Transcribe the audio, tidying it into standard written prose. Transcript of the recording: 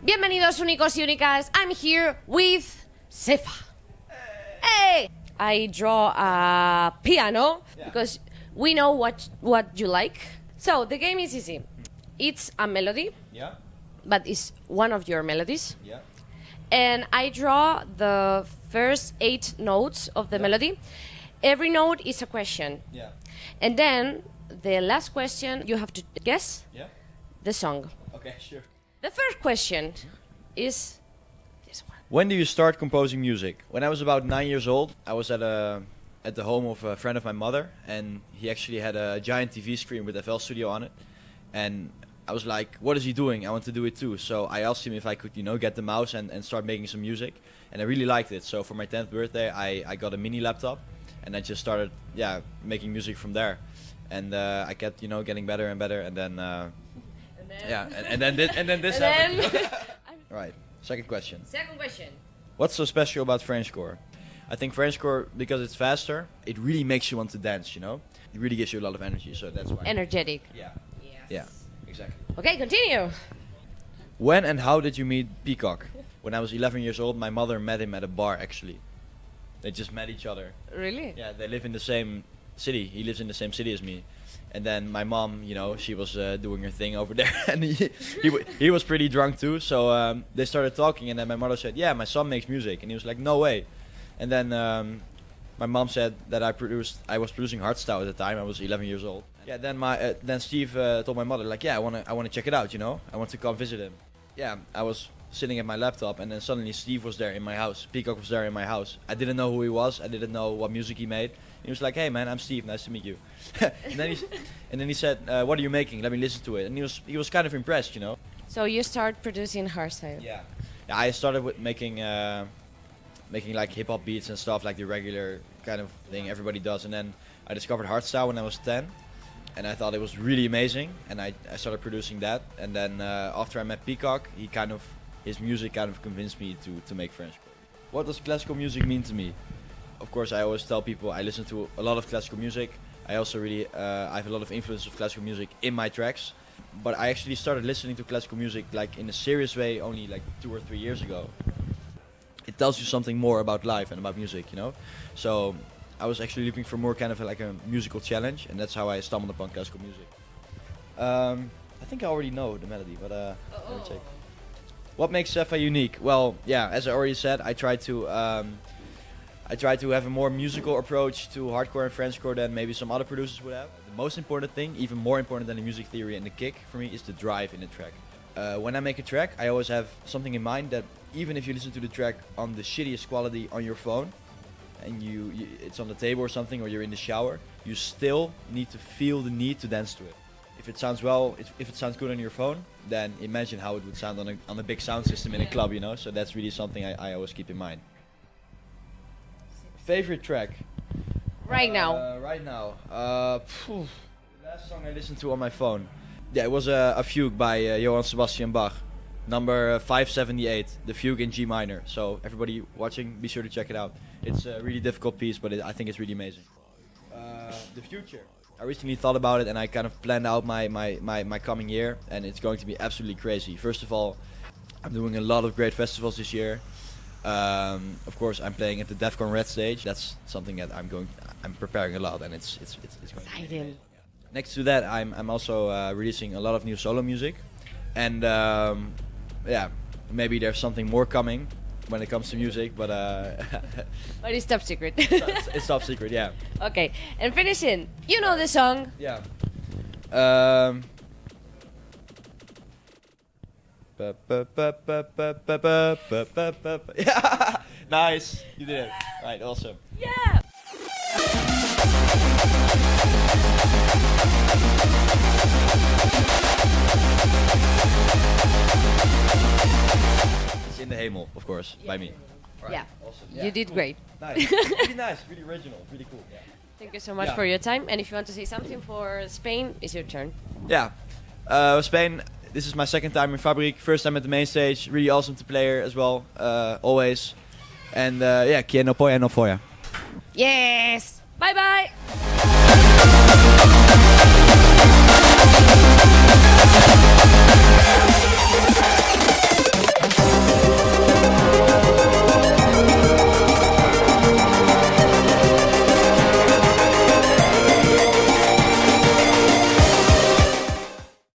Bienvenidos únicos y únicas. I'm here with Sefa. Hey! I draw a piano because we know what you like. So the game is easy. It's a melody, but it's one of your melodies. And I draw the first 8 notes of the melody. Every note is a question. And then the last question, you have to guess the song. Okay, sure. The first question is this one. When do you start composing music? When I was about 9 years old, I was at the home of a friend of my mother, and he actually had a giant TV screen with FL Studio on it. And I was like, what is he doing? I want to do it too. So I asked him if I could, get the mouse and start making some music. And I really liked it. So for my 10th birthday, I got a mini laptop, and I just started, making music from there. And I kept, getting better and better, and then and then this happened. Right. Second question. What's so special about Frenchcore? I think Frenchcore, because it's faster, it really makes you want to dance, It really gives you a lot of energy, so that's why. Energetic. Yeah. Yes. Yeah, exactly. Okay, continue. When and how did you meet Peacock? When I was 11 years old, my mother met him at a bar, actually. They just met each other. Really? Yeah, they live in the same city. He lives in the same city as me. And then my mom, she was doing her thing over there, and he was pretty drunk too. So they started talking, and then my mother said, "Yeah, my son makes music," and he was like, "No way." And then my mom said that I was producing Hardstyle at the time. I was 11 years old. Yeah. Then Steve told my mother, like, "Yeah, I want to check it out. I want to come visit him." Yeah. I was sitting at my laptop, and then suddenly Steve was there in my house. Peacock was there in my house. I didn't know who he was. I didn't know what music he made. He was like, "Hey man, I'm Steve. Nice to meet you." and then he said, "What are you making? Let me listen to it." And he was kind of impressed, So you start producing Hardstyle. Yeah. I started with making like hip hop beats and stuff, like the regular kind of thing everybody does. And then I discovered Hardstyle when I was 10, and I thought it was really amazing. And I started producing that. And then after I met Peacock, his music kind of convinced me to make Frenchcore. What does classical music mean to me? Of course, I always tell people I listen to a lot of classical music. I also I have a lot of influence of classical music in my tracks. But I actually started listening to classical music like in a serious way only like 2 or 3 years ago. It tells you something more about life and about music, So I was actually looking for more kind of like a musical challenge, and that's how I stumbled upon classical music. I think I already know the melody, but let me check. What makes Sefa unique? Well, as I already said, I try to have a more musical approach to hardcore and Frenchcore than maybe some other producers would have. The most important thing, even more important than the music theory and the kick for me, is the drive in the track. When I make a track, I always have something in mind that even if you listen to the track on the shittiest quality on your phone, and it's on the table or something, or you're in the shower, you still need to feel the need to dance to it. If it sounds if it sounds good on your phone, then imagine how it would sound on a big sound system in a club, So that's really something I always keep in mind. Favorite track? Right now. Last song I listened to on my phone. Yeah, it was a fugue by Johann Sebastian Bach, number 578, the fugue in G minor. So everybody watching, be sure to check it out. It's a really difficult piece, but I think it's really amazing. The future. I recently thought about it, and I kind of planned out my coming year, and it's going to be absolutely crazy. First of all, I'm doing a lot of great festivals this year. Of course, I'm playing at the Defcon Red stage. That's something that I'm preparing a lot, and it's going exciting. Next to that, I'm also releasing a lot of new solo music, and maybe there's something more coming when it comes to music, but but it's top secret. it's top secret, yeah. Okay, and finishing, you know the song. Yeah. Yeah. Nice, you did it. Right, awesome. Yeah. It's in the Hemel, of course, by me. Right. Yeah. Awesome. You did great. Nice. Really nice, really original, really cool. Yeah. Thank you so much for your time. And if you want to say something for Spain, it's your turn. Yeah. Spain, this is my second time in FABRIK, first time at the main stage. Really awesome to play here as well, always. And quien no polla no folla. Yes. Bye bye.